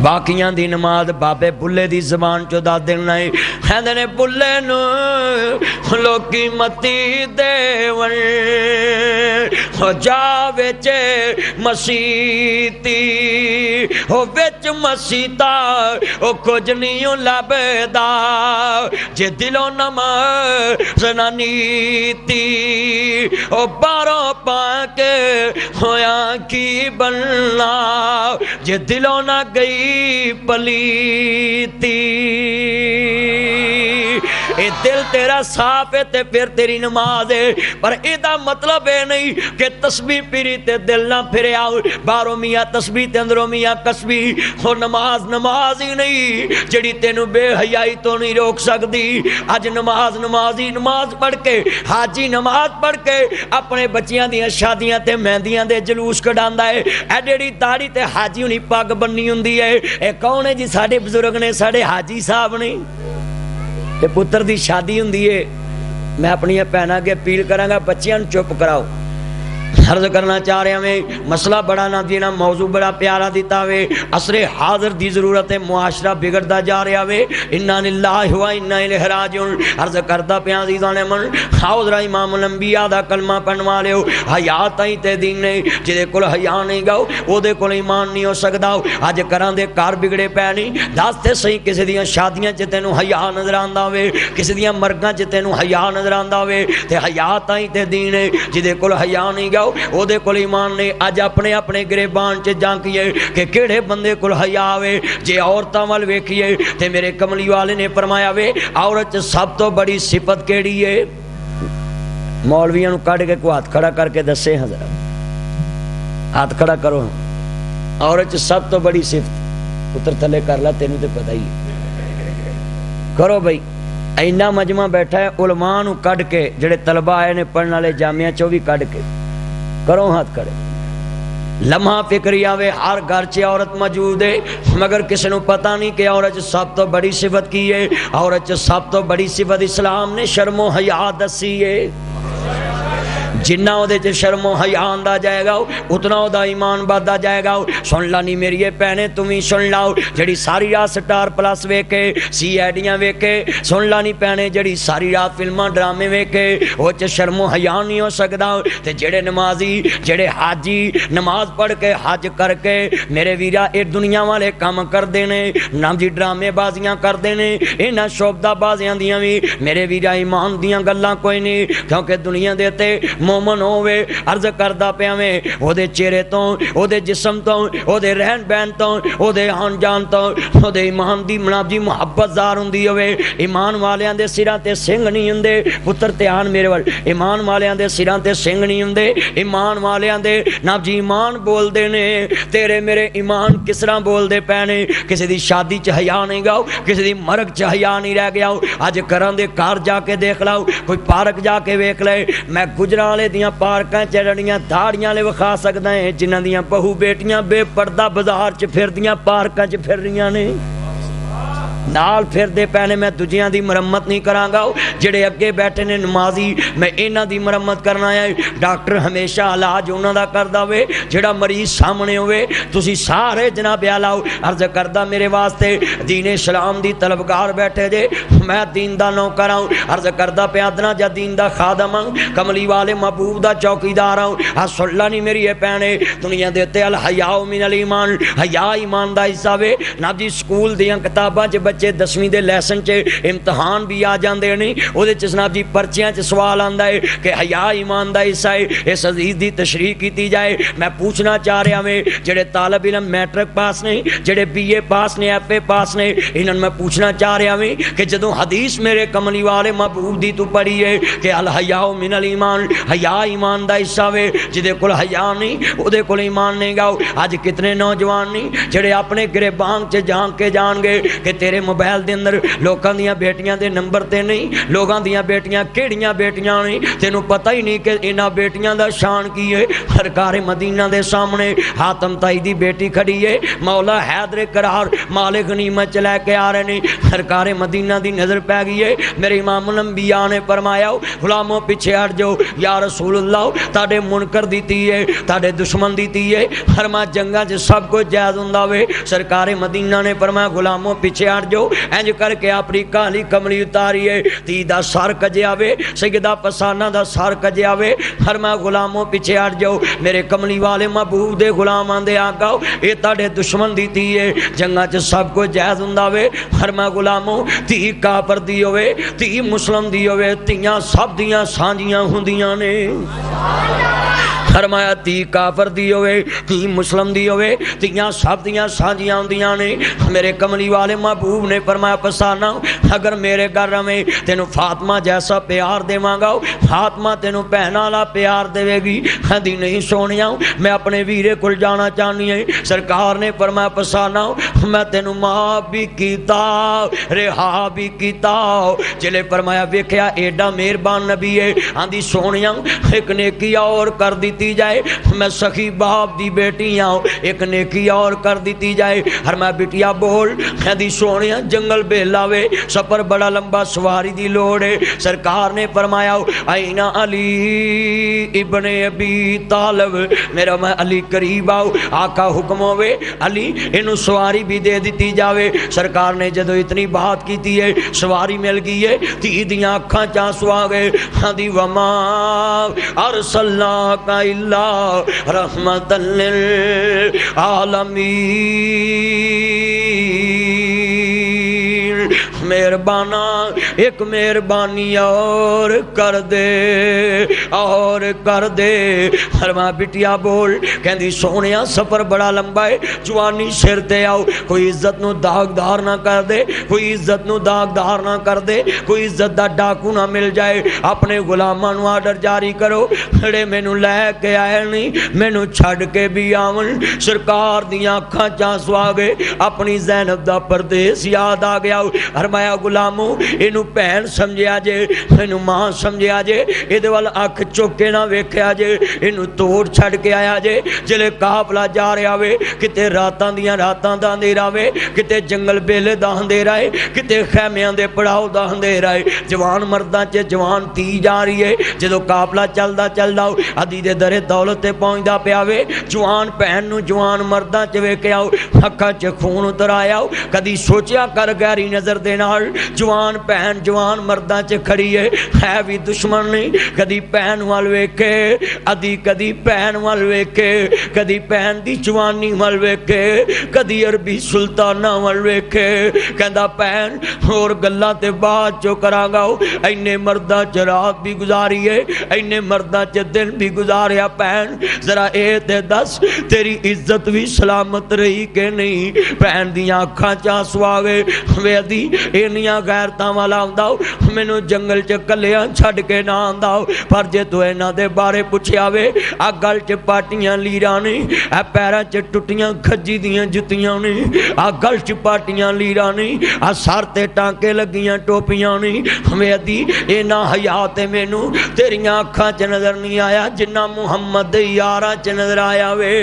باقیاں دی نماز بابے بلے دی زبان چو دا دینا ہے کہندے نے بلے نو لوکی متی دیون ہو جا وچ مسیتی ہو وچ مسیتا او کچھ نہیں لبدا جے دلوں نماز نہ نیتی او باروں پا کے ہویا کی بننا جے دلوں نہ گئی پلیتی اے دل تیرا صاف ہے تے پھر تیری نماز ہے پر ایدہ مطلب ہے نہیں کہ تسبیح پیری تے دل نہ پھرے آؤ باروں میاں تسبیح تے اندروں میاں کسبیح اور نماز ہی نہیں جڑی تینوں بے حیائی تو نہیں روک سکتی آج نماز پڑھ کے حاجی نماز پڑھ کے اپنے بچیاں دیاں شادیاں تے مہندیاں دے جلوس کڈاندا ہے اے جڑی داڑھی تے حاجی انہی پگ بننی ہوندی ہے اے کون ہے جی ساڈے بزرگ نے ساڈے حاجی صاحب نے تے پتر دی شادی ہوندی ہے میں اپنی بہناں کے اپیل کراں گا بچیاں چپ کراؤ عرض کرنا چاہ رہے ہیں مسئلہ بڑا نہ دینا موضوع بڑا پیارا دیتا ہوئے عصر حاضر دی ضرورت ہے معاشرہ بگڑتا جا رہا ہوئے انا للہ و انا الیہ راجعون عرض کرتا پہ عزیزان من حاضر امام الانبیاء دا کلمہ پڑھوا لے حیات ہی تے دین نے جدے کل حیا نہیں گاؤ او دے کل ایمان نہیں ہو سکدا اج کران دے کار بگڑے پے نہیں دس تے صحیح کسی دیاں شادیاں چ تینوں حیا نظر آندا ہوئے کسی دیاں مرگاں چ تینوں حیا نظر آندا ہوئے تے حیات ہی تے دین نے جدے کل حیا نہیں گاؤ او دے کول ایمان نے اج اپنے اپنے گریبان چ جانکیے کہ کیڑے بندے کول حیا ہوے جے عورتاں ول ویکھیے تے میرے کملی والے نے فرمایا وے عورت سب تو بڑی صفت کیڑی ہے مولویاں نو کڈ کے کو ہاتھ کھڑا کر کے دسے ہاں ذرا ہاتھ کھڑا کرو عورت سب تو بڑی صفت پتر تھلے کر لا تینوں تے پتہ ہی کرو بھائی اینا مجمع بیٹھا ہے علماء نو کڈ کے جڑے طلبہ آئے نے پڑھن والے جامعہ چوں وی کڈ کے کرو ہاتھ کھڑے لمحہ فکری آوے ہر گھر چ عورت موجود ہے مگر کسی نو پتہ نہیں کہ عورت سب تو بڑی صفت کی ہے عورت سب تو بڑی صفت اسلام نے شرم و حیا دسی ہے جنہ او دے شرم و حیا آندا جائے گا اتنا او دا ایمان بڑھدا جائے گا سن لانی میری بہنیں تم ہی سن لاؤ جڑی ساری رات سٹار پلس ویکھے سی ایڈیاں ویکھے سن لانی بہنیں جڑی ساری رات فلماں ڈرامے ویکھے او چ شرم و حیا نہیں ہو سکدا تے جڑے نمازی جڑے حاجی نماز پڑھ کے حج کر کے میرے ویرا اے دنیا والے کام کردے نے نام جی ڈرامے بازیاں کردے نے انہاں شوبدہ بازیاں دیاں وی میرے ویرا ایمان دیاں گلاں کوئی نہیں کیونکہ دنیا دے تے مومن ہوئے عرض کردہ پہ ہمیں او دے چہرے تو او دے جسم تو او دے رہن بہن تو او دے آن جان تو او دے ایمان دی مناب دی محبت زار ہوندی ہوئے ایمان والیاں دے سراں تے سنگ نہیں ہوندے پتر تیان میرے وال ایمان والیاں دے سراں تے سنگ نہیں ہوندے ایمان والیاں دے ناب جی ایمان بول دے نے تیرے میرے ایمان کس طرح بول دے پینے کسی دی شادی چ حیا نہیں گاؤ کسی دی مرگ چ حیا نہیں رہ گیا اج کران دے کار جا کے دیکھ لاؤ کوئی پارک جا کے ویکھ لے میں گجراں والے دیاں پارکاں چڑھنیاں دھاڑیاں لے وکھا سکدا ہے جنہاں دیاں بہو بیٹیاں بے پردہ بازار چ پھردیاں پارکاں چ پھر رہیاں نے نال پھر دے پہلے میں دجیاں دی مرمت نہیں کراں گا جڑے اگے بیٹھے نے نمازی میں انہاں دی مرمت کرنا ہے ڈاکٹر ہمیشہ علاج انہاں دا کردا ہوئے جڑا مریض سامنے ہوئے تسی سارے جناب اعلیٰ عرض کردہ میرے واسطے دین اسلام دی طلبگار بیٹھے جے میں دین دا نوکر ہوں عرض کردہ پہ ادنا جا دین دا خادم ہوں کملی والے محبوب دا چوکیدار ہوں صلی نہیں میری ہے پہنے دنیا دیتے الحیاء من الایمان حیا ایمان دا حصہ وے ناب جی سکول دیاں کتاباں چ بچے 10ویں دے لیسن چ امتحان بھی آ جاندے نہیں او دے چ جناب جی پرچیاں چ سوال آندا ہے کہ حیا ایمان دا حصہ ہے اس عزیز دی تشریح کیتی جائے میں پوچھنا چاہ رہا میں جڑے طالب علم میٹرک پاس نے جڑے بی اے پاس نے ایف اے پاس نے انہاں میں پوچھنا چاہ رہا میں کہ جدوں حدیث میرے کملی والے محبوب دی تو پڑھی ہے کہ الحیاء من الایمان حیا ایمان دا حصہ وے جدے کول حیا نہیں او دے کول ایمان نہیں گاؤ اج کتنے نوجوان نہیں جڑے اپنے گریبان چ جان کے جان گے کہ تیرے موبائل دے اندر لوکاں دیاں بیٹیاں دے نمبر تے نہیں لوگاں دیاں بیٹیاں کیڑیاں بیٹیاں نہیں تینوں پتہ ہی نہیں کہ انہاں بیٹیاں دا شان کی ہے سرکار مدینہ دے سامنے حاتم تائی دی بیٹی کھڑی ہے مولا حیدر قرار مالک غنیمت چ لے کے آ رہے نے سرکار مدینہ دی نظر پہ گئی ہے۔ میرے امام الانبیاء نے فرمایا غلاموں پیچھے ہٹ جاؤ یا رسول اللہ تاڑے منکر دیتی ہے تاڑے دشمن دیتی ہے، فرما جنگاں جو سب کو جائز ہوندا وے۔ سرکار مدینہ نے فرمایا غلاموں پیچھے ہٹ جاؤ، انج کر کے اپنی کالی کملی اتاری ہے، تی دا سر کجیا وے، سیدہ پسانہ دا سر کجیا وے، فرمایا غلاموں پیچھے ہٹ جاؤ، میرے کملی والے محبوب دے غلاماں دے آقا اے تاڑے دشمن دیتی ہے، جنگاں جو سب کو جائز ہوندا وے۔ فرمایا غلاموں تی کافر دی ہوئے تی مسلم دی ہوئے تیاں سب دیاں سانجیاں ہوندیاں نے۔ فرمایا تی کافر دی ہوئے تی مسلم دی ہوئے تیاں سب دیاں سانجیاں ہوندیاں نے۔ میرے کملی والے محبوب نے فرمایا پسانا اگر میرے گھر میں تینوں فاطمہ جیسا پیار دے مانگا فاطمہ تینوں بہن والا پیار دے گی، ہندی نہیں سونیا میں اپنے ویرے کل جانا چاہنی ہے۔ سرکار نے فرمایا پسانا میں تینوں معاف بھی کیتا رہا بھی کیتا۔ جلے فرمایا ویکھیا ایڈا مہربان نبی ہے، آندی سونیا ایک نیکی اور کر دیتی جائے، میں سخی باپ دی بیٹی ہوں ایک نیکی اور کر دیتی جائے۔ ہر میں بیٹیا بول آندی سونیا جنگل بیلا وے سفر بڑا لمبا سواری دی لوڑ ہے۔ سرکار نے فرمایا اینا علی ابن ابی طالب، میرا میں علی قریب آؤ، آقا حکم ہوئے علی انہوں سواری بھی دے دیتی جاوے۔ سرکار نے جدو اتنی بات کی تھی ہے سواری مل گئی ہے، تی دیاں اکھاں چانسو آگئے، ہاں دی وما ارسلناک الا رحمتا للعالمین، مہربانہ ایک مہربانی اور کر دے اور کر دے۔ فرما بٹیا بول کہندی سونیا سفر بڑا لمبا ہے، جوانی سر تے آؤ، کوئی عزت نو داغدار نہ کر دے، کوئی عزت نو داغدار نہ کر دے، کوئی عزت دا ڈاکو نہ مل جائے۔ اپنے غلاماں نو آرڈر جاری کرو کھڑے مینوں لے کے آئے نہیں مینوں چھڈ کے بھی آون۔ سرکار دیاں اکھاں چانسو آ گئے، اپنی زینب دا پردیس یاد آ گیا۔ فرمایا غلاموں اینو بہن سمجھیا جے اینو ماں سمجھیا جے، ایدے وال اکھ چوک کے نہ ویکھیا جے، اینو توڑ چھڑ کے آیا جے۔ جلے قافلہ جا رہا وے کتے راتاں دیاں راتاں دا اندھیرا وے، کتے جنگل بیلے دا اندھیرا ہے، کتے خیمیاں دے پڑاؤ دا اندھیرا ہے، جوان مرداں چ جوان تی جا رہی ہے۔ جدو قافلہ چلدا چلدا ادی دے در دولت تے پہنچدا پیا وے، جوان بہن نو جوان مرداں چ ویکھیا اکھاں چ خون اتر آیا۔ کدی سوچیا کر گہری نظر دے نال جوان بہن جوان مرداں چ کھڑی ہے بھی دشمن نہیں، کدی بہن وال ویکھے ادی کدی بہن وال ویکھے، کدی بہن دی جوانی وال ویکھے، کدی عربی سلطانہ وال ویکھے، کہندا بہن اور گلاں تے بعد چو کراں گا، اینے مرداں چ رات بھی گزاری ہے اینے مرداں چ دن بھی گزاریا، بہن ذرا اے تے دس تیری عزت بھی سلامت رہی کہ نہیں۔ بہن دیاں اکھاں چ آنسو آ گئے، وے دی اینیاں غیرتاں والا ہوندا مینوں جنگل چ کلیاں چھڈ کے نہ آندا، پر جے تو انہاں دے بارے پوچھیا وے آ گل چ پاٹیاں لیراں نہیں، اے پیراں چ ٹٹیاں کھجی دیاں جتیاں نہیں، آ گل چ پاٹیاں لیراں نہیں، آ سر تے ٹانکے لگیاں ٹوپیاں نہیں، وے دی اینا حیا تے مینوں تیریاں اکھاں چ نظر نہیں آیا جنہ محمد دے یاراں چ نظر آیا وے،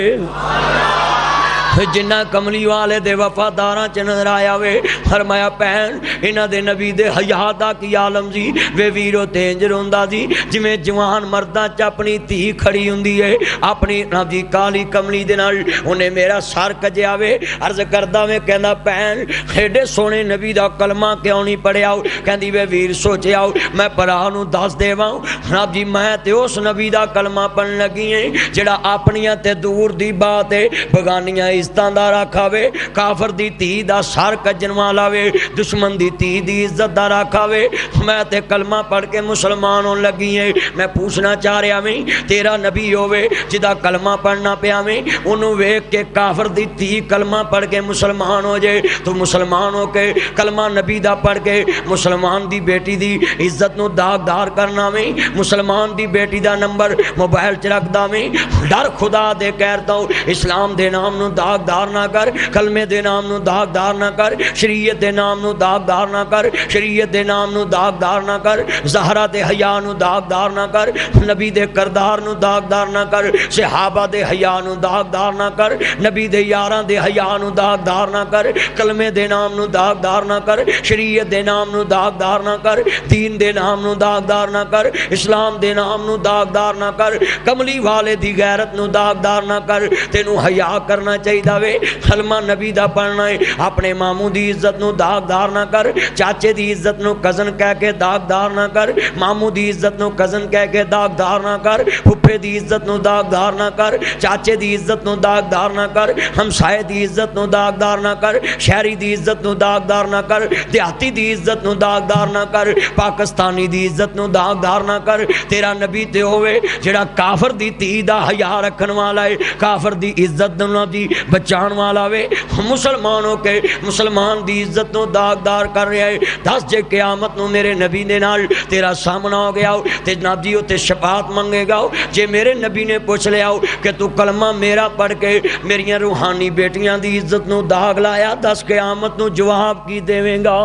جنہ کملی والے دے وفاداراں چ نظر آیا وے۔ فرمایا بہن انہاں دے نبی دے حیا دا کی عالم جی، وے ویرو تینج روندا جی جویں جوان مرداں چ اپنی تھی کھڑی ہوندی ہے اپنی نبی کالی کملی دے نال، اونے میرا سر کجیا وے عرض کردا میں کہندا بہن ایڈے سونے نبی دا کلمہ کیوں نہیں پڑھیا؟ کہندی وے ویر سوچیا میں بھرا نوں دس دیواں رب جی میں تے اس نبی دا کلمہ پڑھن لگی ہیں جڑا اپنیاں تے دور دی بات ہے بگانیاں عزتاں دا رکھا وے، کافر دی تی دا سر کجن والا وے، دشمن دی تی دی عزت دا رکھا وے، میں تے کلمہ پڑھ کے مسلمان ہون لگی ہیں۔ میں پوچھنا چاہ رہا میں تیرا نبی ہوئے جدا کلمہ پڑھنا پیا میں انہوں ویک کے کافر دی تی کلمہ پڑھ کے مسلمان ہو جائے، تو مسلمان ہو کے کلمہ نبی دا پڑھ کے مسلمان دی بیٹی دی عزت نو داغدار کرنا میں، مسلمان دی بیٹی دا نمبر موبائل چ رکھ دا میں، ڈر خدا دے کہتا ہوں اسلام دے نام نو داغ داغدار نہ کر، کلمے دے نام نو داغدار نہ کر، شریعت دے نام نو داغدار نہ کر، شریعت دے نام نو داغدار نہ کر، زہرا دے حیا نو داغدار نہ کر، نبی دے کردار نو داغدار نہ کر، صحابہ دے حیا نو داغدار نہ کر، نبی دے یاراں دے حیا نو داغدار نہ کر، کلمے دے نام نو داغدار نہ کر، شریعت دے نام نو داغدار نہ کر، دین دے نام نو داغدار نہ کر، اسلام دے نام نو داغدار نہ کر، کملی والے دی غیرت نو داغدار نہ کر۔ تینوں حیا کرنا چاہیے وے، کلمہ نبی دا پڑھنا ہے، اپنے ماموں دی عزت نو داغدار نہ کر، چاچے دی عزت نو کزن کہہ کے داغدار نہ کر، ماموں دی عزت نو کزن کہہ کے داغدار نہ کر، پھپھے دی عزت نو داغدار نہ کر، چاچے دی عزت نو داغدار نہ کر، ہمسائے دی عزت نو داغدار نہ کر، شہری دی عزت نو داغدار نہ کر، دیہاتی دی عزت نو داغدار نہ کر، پاکستانی دی عزت نو داغدار نہ کر۔ تیرا نبی تے ہوئے جڑا کافر دی تھی دا حیا رکھن والا ہے، کافر دی عزت نو دی بچان والا وے، مسلمان ہو کے مسلمان دی عزت نو داغدار کر رہا ہے۔ دس جے قیامت نو میرے نبی دے نال تیرا سامنا ہو گیا ہو تے جناب جی تے شفاعت منگے گا، جے میرے نبی نے پوچھ لیا ہو کہ تو کلمہ میرا پڑھ کے میریاں روحانی بیٹیاں دی عزت نو داغ لایا، دس قیامت نو جواب کی دیویں گا؟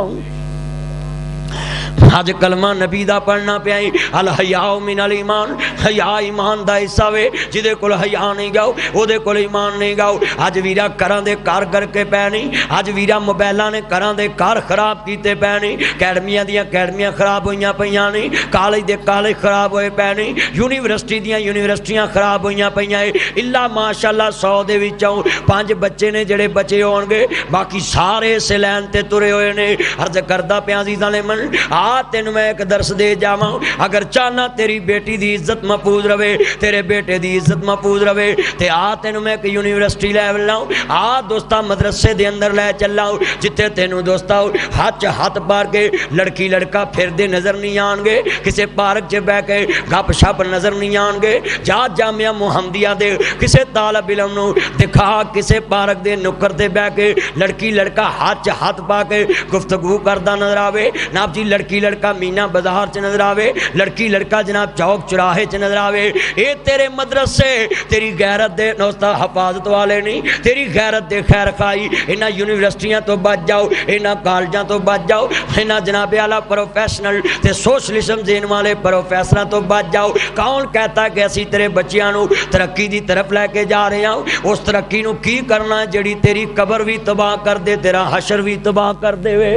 آج کلمہ نبی دا پڑھنا پیا، الحیاء من الایمان، حیا ایمان دا حصہ وے، جدے کول حیا نہیں گاؤ او دے کول ایمان نہیں گاؤ۔ اج ویرا کراں دے کار کر کے پے نہیں، اج ویرا موبائلاں نے کراں دے کار خراب کیتے پے نہیں، اکیڈمیاں دیاں اکیڈمیاں خراب ہوئیاں پیاں نہیں، کالج دے کالج خراب ہوئے پے نہیں، یونیورسٹی دیاں یونیورسٹیاں خراب ہوئیاں پیاں، الا ماشاءاللہ 100 دے وچوں 5 بچے نے جڑے بچے ہون گے، باقی سارے سلین تے ترے ہوئے نے۔ عرض کردا پیا عزیزاں نے من تینوں میں ایک درس دے جاواں، اگر چاہنا تیری بیٹی دی عزت محفوظ رہے، تیرے بیٹے دی عزت محفوظ رہے، تے تینوں میں ایک یونیورسٹی لے لاؤں، دوستا مدرسے دے اندر لے چلاؤ، جتھے تینوں دوستا ہاتھ پار کے لڑکی لڑکا پھر دے نظر نہیں آن گے، کسے پارک چ بہ کے گپ شپ نظر نہیں آن گے، جا جامعہ محمدیہ دے کسے طالب علم نو دکھا کسے پارک دے نکر تے بہ کے لڑکی لڑکا ہاتھ پا کے گفتگو کردا نظر آوے، ناب جی لڑکی لڑکا مینا بازار چ نظر آوے، لڑکی لڑکا جناب چوک چراہے چ نظر آوے، اے تیرے مدرسے تیری غیرت دے دوستا حفاظت والے نہیں، تیری غیرت دے خیر خائی، انہاں یونیورسٹیاں تو بچ جاؤ، انہاں کالجاں تو بچ جاؤ، انہاں جناب اعلیٰ پروفیشنل تے سوشلزم دین والے پروفیسراں تو بچ جاؤ۔ کون کہتا کہ اسی تیرے بچیاں نو ترقی دی طرف لے کے جا رہے ہوں؟ اس ترقی نو کی کرنا جڑی تیری قبر بھی تباہ کر دے، تیرا حشر بھی تباہ کر دے وے۔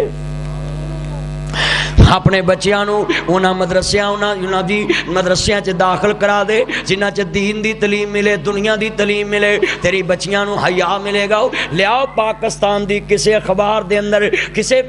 اپنے بچیاں نو انہاں مدرسیاں دی مدرسیاں چ داخل کرا دے جنہاں چ دین دی تعلیم ملے، دنیا دی تعلیم ملے، تیری بچیاں نو حیا ملے گا۔ لیاؤ پاکستان دی کسے اخبار دے اندر کسے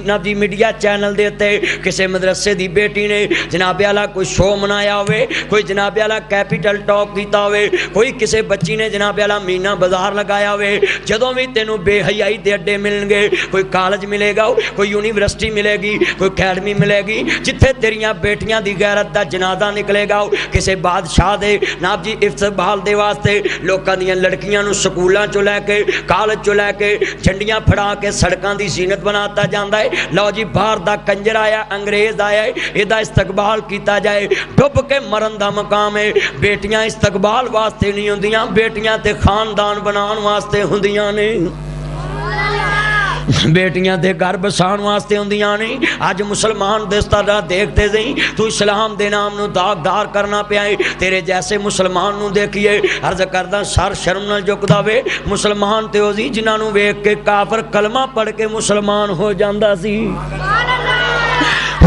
نبی میڈیا چینل دے تے کسے مدرسے دی بیٹی نے جناب اعلیٰ کوئی شو منایا ہوئے، کوئی جناب اعلیٰ کیپیٹل ٹاک کیتا ہوئے، کوئی کسے بچی نے جناب اعلیٰ مینا بازار لگایا ہوئے، جدوں بھی تینوں بے حیائی دے اڈے ملن گے، کوئی کالج ملے گا، کوئی یونیورسٹی ملے گی، کوئی اکیڈمی ملے گی، جتھے تیریاں بیٹیاں دی غیرت دا جنازہ نکلے گا، کسے بادشاہ دے ناب جی استقبال دے واسطے لوکاں دیاں لڑکیاں نو سکولاں چوں لے کے کالج چوں لے کے جھنڈیاں پھڑا کے سڑکاں دی زینت بناتا جاندا ہے۔ لو جی باہر دا کنجر آیا، انگریز آیا ہے، ایدا استقبال کیتا جائے، ڈب کے مرن دا مقام ہے۔ بیٹیاں استقبال واسطے نہیں ہوندیاں، بیٹیاں تے خاندان بنان واسطے ہوندیاں نے، بیٹیاں دے گھر بسان واسطے ہوندیاں نہیں۔ اج مسلمان دستارا دیکھتے زیں تو اسلام دے نام نو داغدار کرنا پیا ہے، تیرے جیسے مسلمان نو دیکھیے عرض کردہ سر شرم نال جھکدا وے۔ مسلمان تے او سی جنہاں نو ویکھ کے کافر کلمہ پڑھ کے مسلمان ہو جاندا سی۔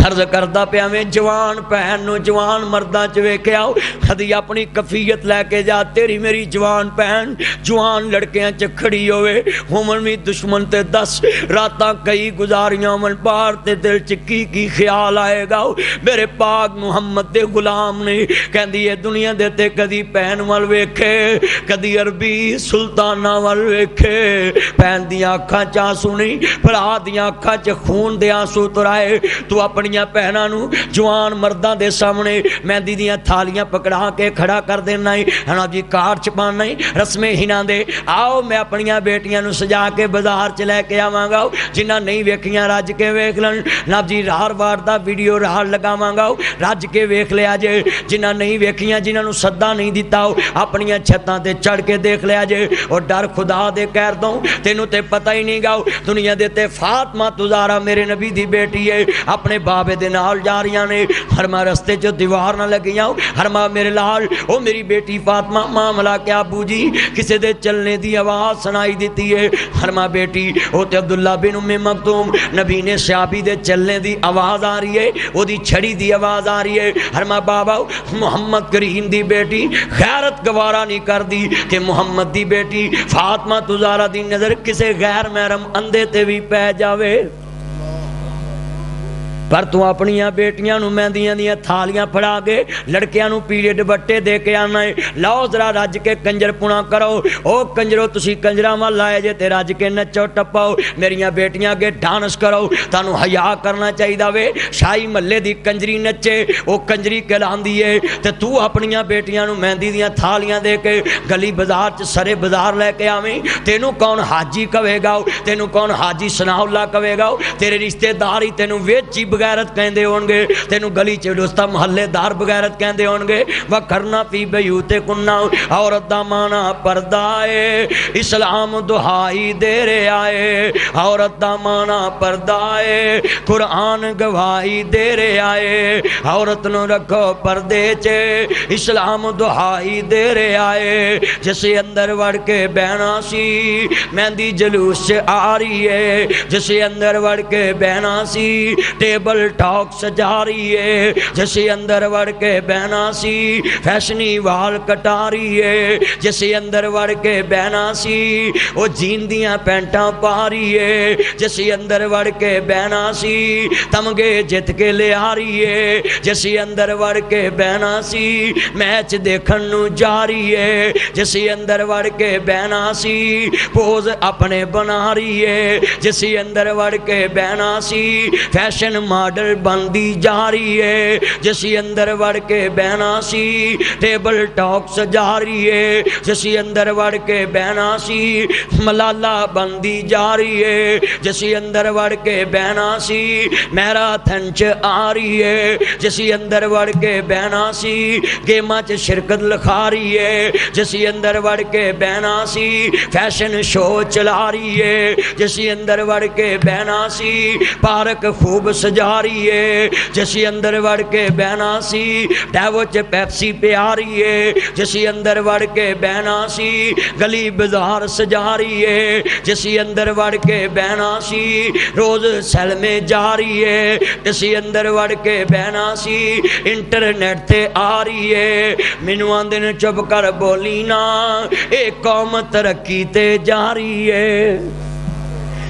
عرض کردہ پیا میں جوان پہن نو جوان مرداں چ ویکھیا کدی اپنی کفیت لے کے جا، تیری میری جوان پہن جوان لڑکیاں چ کھڑی ہوئے، ہمن بھی دشمن تے 10 راتاں کئی گزاریاں من پار تے دل چ کی خیال آئے گا۔ میرے پاک محمد دے غلام نے کہندی ہے دنیا دے تے کدی پہن ول ویکھے، کدی عربی سلطانہ ول ویکھے، پہن دیاں اکھاں چ آنسو نہیں، بھرا دیاں اکھاں چ خون دے آنسو ترائے، تو اپنی اپنیاں بہناں نو جوان مرداں دے سامنے مہندی دیاں تھالیاں پکڑا کے کھڑا کر دینا ہے ہنا جی کارڈ چھپانا ہے رسم ہنا دے آؤ میں اپنیاں بیٹیاں نو سجا کے بازار چ لے کے آواں گا جنہاں نہیں ویکھیاں رج کے ویکھ لن جناب جی راہر وار دا ویڈیو راہر لگاواں گا رج کے ویکھ لیا جے جنہاں نہیں ویکھیاں جنہاں نو صدا نہیں دیتا اپنیاں چھتاں تے چڑھ کے دیکھ لیا جے اور ڈر خدا دے کہہ دوں تینوں تے پتہ ہی نہیں گا دنیا دے تے فاطمہ زہرا میرے نبی دی بیٹی ہے اپنے بابے دے نال جا رہیاں نے ہرما رستے چ دیوار نہ لگیاں ہرما میرے لال او میری بیٹی فاطمہ معاملہ کیا ابو جی کسے دے چلنے دی آواز سنائی دیتی ہے ہرما بیٹی او تے عبداللہ بن ام مکتوم نبی نے صحابی دے چلنے دی آواز آ رہی ہے او دی چھڑی دی آواز آ رہی ہے ہرما بابا محمد کریم دی بیٹی غیرت گوارا نہیں کر دی کہ محمد دی بیٹی فاطمہ زہرا دی نظر کسے غیر محرم اندھے تے بھی پہ جاوے پر تو اپنیاں بیٹیاں نو مہندیاں دیاں تھالیاں پھڑا کے لڑکیاں نو پیڑے ڈبٹے دے کے آنا ہے لاؤ ذرا رج کے کنجر پونا کرو او کنجرو تسی کنجراں وال لائے جے تے رج کے نچو ٹپاؤ میریاں بیٹیاں کے ڈانس کرو تانوں حیا کرنا چاہیدا وے شاہی محلے دی کنجری نچے او کنجری کہلاندی ہے تے تو اپنیاں بیٹیاں نو مہندی دیاں تھالیاں دے کے گلی بازار چ سرے بازار لے کے آویں تینوں کون حاجی کہے گا تینوں کون حاجی ثناء اللہ کہے گا تیرے رشتہ دار ہی تینوں ویچی بغیرت کہندے ہون گے تینوں گلی چ دوستا محلے دار بغیرت کہندے ہون گے وکرنا فی بیوتکنا عورت دا مانا پردہ ہے اسلام دہائی دے رے آئے عورت دا مانا پردہ ہے قرآن گواہی دے رے آئے عورت نو رکھو پردے چے اسلام دہائی دے رے آئے جسے اندر وڑ کے بہنا سی مہندی جلوس سے آ رہی ہے جسے اندر وڑ کے بہنا سی ٹیبل ٹاک سجا رہی ہے جسے اندر وڑ کے بہنا سی فیشنی وال کٹا رہی ہے جسے اندر وڑ کے بہنا سی وہ جیندیاں پینٹاں پا رہی ہے جسے اندر وڑ کے بہنا سی تمغے جت کے لے آ رہی ہے جسے اندر وڑ کے بہنا سی میچ دیکھن نو جا رہی ہے جسے اندر وڑ کے بہنا سی پوز اپنے بنا رہی ہے جسے اندر وڑ کے بہنا سی فیشن ماڈل بندی جا رہی ہے جسے اندر وڑ کے بہنا سی ٹیبل ٹاک سجا رہی ہے جسے اندر وڑ کے بہنا سی ملالہ بندی جا رہی ہے جسے اندر وڑ کے بہنا سی میراتھن چ آ رہی ہے جسے اندر وڑ کے بہنا سی گیماں چ شرکت لکھا رہی ہے جسے اندر وڑ کے بہنا سی فیشن شو چلا رہی ہے جسے اندر وڑ کے بہنا سی پارک خوب سجا رہی ہے جسے اندر وڑ کے بہنا سی ڈیوو چ پیپسی پہ آ رہی ہے جسے اندر وڑ کے بہنا سی گلی بازار سجا رہی ہے جسے اندر وڑ کے بہنا سی روز سیل میں جا رہی ہے جسے اندر وڑ کے بہنا سی انٹرنیٹ تے آ رہی ہے مینوں آندے نے چپ کر بولی نا اے قوم ترقی تے جا رہی ہے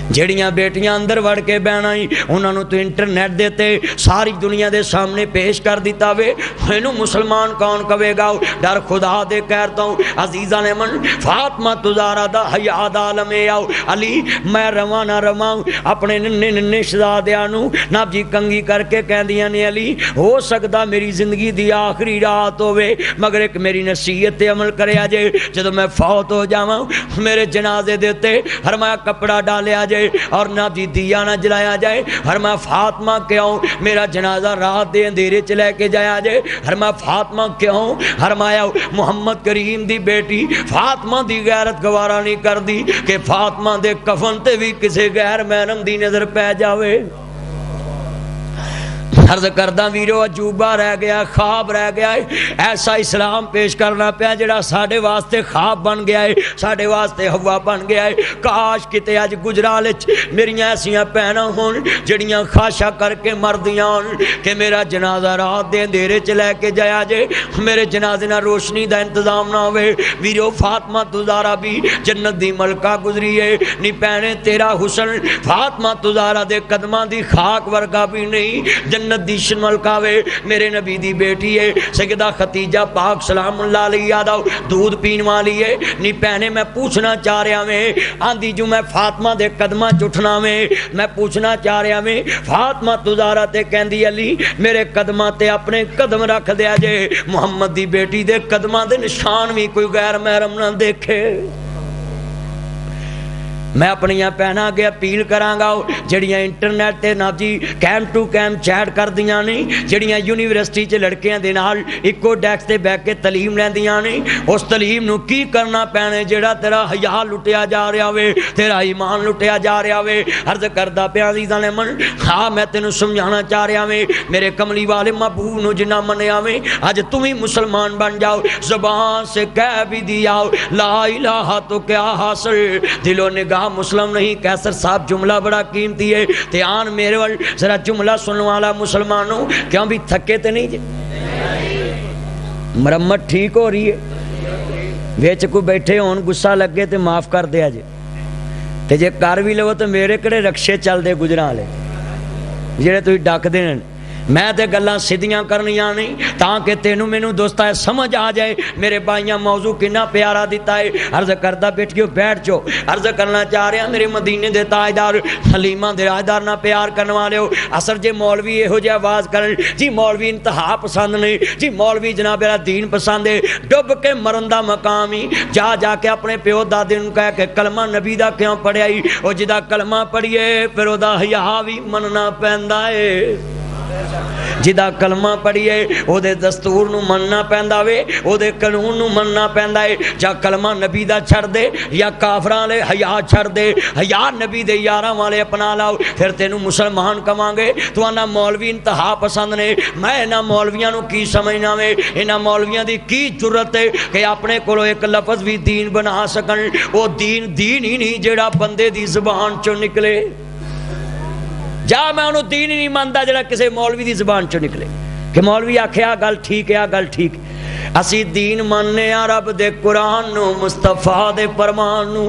جڑیاں بیٹیاں اندر وڑ کے بہنا ہی انہاں نو تو انٹرنیٹ دیتے ساری دنیا دے سامنے پیش کر دیتا وے اینو مسلمان کون کہے گا ڈر خدا دے کہتا ہوں عزیزاں نے من فاطمہ زہرا دا حیا دا عالم آؤ علی میں رواں نہ رواں اپنے ننے ننے شہزادیاں نو ناب جی کنگی کر کے کہندیاں نے علی ہو سکدا میری زندگی دی آخری رات ہوے مگر ایک میری نصیحت تے عمل کریا جے جدوں میں فوت ہو جاواں میرے جنازے دے تے فرمایا کپڑا ڈالیا جے اور نہ جی دیا نہ جلایا جائے فرمایا فاطمہ کیوں میرا جنازہ رات دے اندھیرے چ لے کے جایا جائے فرمایا فاطمہ کیوں فرمایا محمد کریم دی بیٹی فاطمہ دی غیرت گوارا نہیں کر دی کہ فاطمہ دے کفن تے بھی کسے غیر محرم دی نظر پہ جاوے عرض کردہ ویرو عجوبہ رہ گیا خواب رہ گیا ہے ایسا اسلام پیش کرنا پیا جڑا ساڑھے واسطے خواب بن گیا ہے ساڑھے واسطے ہوا بن گیا ہے کاش کتے آج گجرالے میریاں ایسیاں پہنا ہون جڑیاں خاشا کر کے مردیاں ہون کہ میرا جنازہ رات دے اندھیرے چ لے کے جایا جے میرے جنازے نہ روشنی دا انتظام نہ ہوئے ویرو فاطمہ زہرا بھی جنت دی ملکہ گزری ہے نی پہنے تیرا حسن فاطمہ زہرا دے قدماں دی خاک ورگا بھی نہیں جنت جنت دی شملکاوے میرے نبی دی بیٹی ہے سیدہ ختیجہ پاک سلام اللہ علیہ یاد آؤ دودھ پین والی ہے نی پہنے میں پوچھنا چاہ رہا میں آندھی جو میں فاطمہ دے قدمہ چٹھنا میں پوچھنا چاہ رہا میں فاطمہ تزارہ تے کہندی علی میرے قدمہ تے اپنے قدم رکھ دیا جے محمد دی بیٹی دے قدمہ دے نشان بھی کوئی غیر محرم نہ دیکھے میں اپنی یہاں پہنا گیا اپیل کرانگا جڑیاں انٹرنیٹ تے نا جی کیم ٹو کیم چیٹ کر دیاں نہیں جڑیاں یونیورسٹی چ لڑکیاں دے نال اکو ڈیکس تے بیٹھ کے تعلیم لیندیاں نہیں اس تعلیم نو کی کرنا پینے جڑا تیرا حیا لٹیا جا رہا ہوئے تیرا ایمان لٹیا جا رہا ہوئے عرض کردہ پہ عزیزاں نے من ہاں میں تینوں سمجھانا چاہ رہا ہوئے میرے کملی والے محبوب نو جنہ منیا ہوئے آج تم ہی مسلمان بن جاؤ زبان سے کہہ بھی دیا لا الہ تو کیا حاصل دل و نگاہ مسلم نہیں کیسر صاحب جملہ بڑا قیمتی ہے تیان میرے وال ذرا جملہ سننے والا مسلمانوں کیوں بھی تھکے تے نہیں جے مرمت ٹھیک ہو رہی ہے ویچ کو بیٹھے ہون غصہ لگے تے معاف کر دیا جے تے جے کار بھی لو تو میرے کڑے رکشے چل دے گجران لے جیڑے تو ہی ڈاک دین میں تے گلاں سیدھیاں کرنیاں نہیں تاکہ تینوں مینوں دوستا ہے سمجھ آ جائے میرے بھائیاں موضوع کنا پیارا دیتا ہے عرض کردہ بیٹھیو بیٹھ جو عرض کرنا چاہ رہے ہیں میرے مدینے دے تاجدار حلیمہ دے راجدار نہ پیار کرنے والے ہو اثر جے مولوی یہ ہو جائے آواز کرن جی مولوی انتہا پسند نہیں جی مولوی جناب میرا دین پسند ہے ڈب کے مرندہ مقامی جا کے اپنے پیو دادے ان کہا کہ کلمہ نبی دا کیوں پڑھے آئی او جدا کلمہ پڑھئے پھر او دا حیا بھی مننا پہندہ ہے جدا کلمہ پڑھیے او دے دستور نو مننا پہندا وے او دے قانون نو مننا پہندا ہے جا کلمہ نبی دا چھڑ دے یا کافراں لے حیا چھڑ دے حیا نبی دے یاراں والے اپنا لاؤ پھر تینوں مسلمان کواں گے تو انا مولوی انتہا پسند نے میں انہاں مولویاں نو کی سمجھنا وے انہاں مولویاں دی کی جرت ہے کہ اپنے کولو ایک لفظ بھی دین بنا سکن او دین ہی نہیں جیڑا بندے دی زبان چوں نکلے جا میں انہوں دین ہی نہیں مانتا جڑا کسی مولوی دی زبان چوں نکلے کہ مولوی آکھے آ گل ٹھیک ہے آ گل ٹھیک اسی دین ماننے رب دے قرآن نو مصطفیٰ دے فرمان نو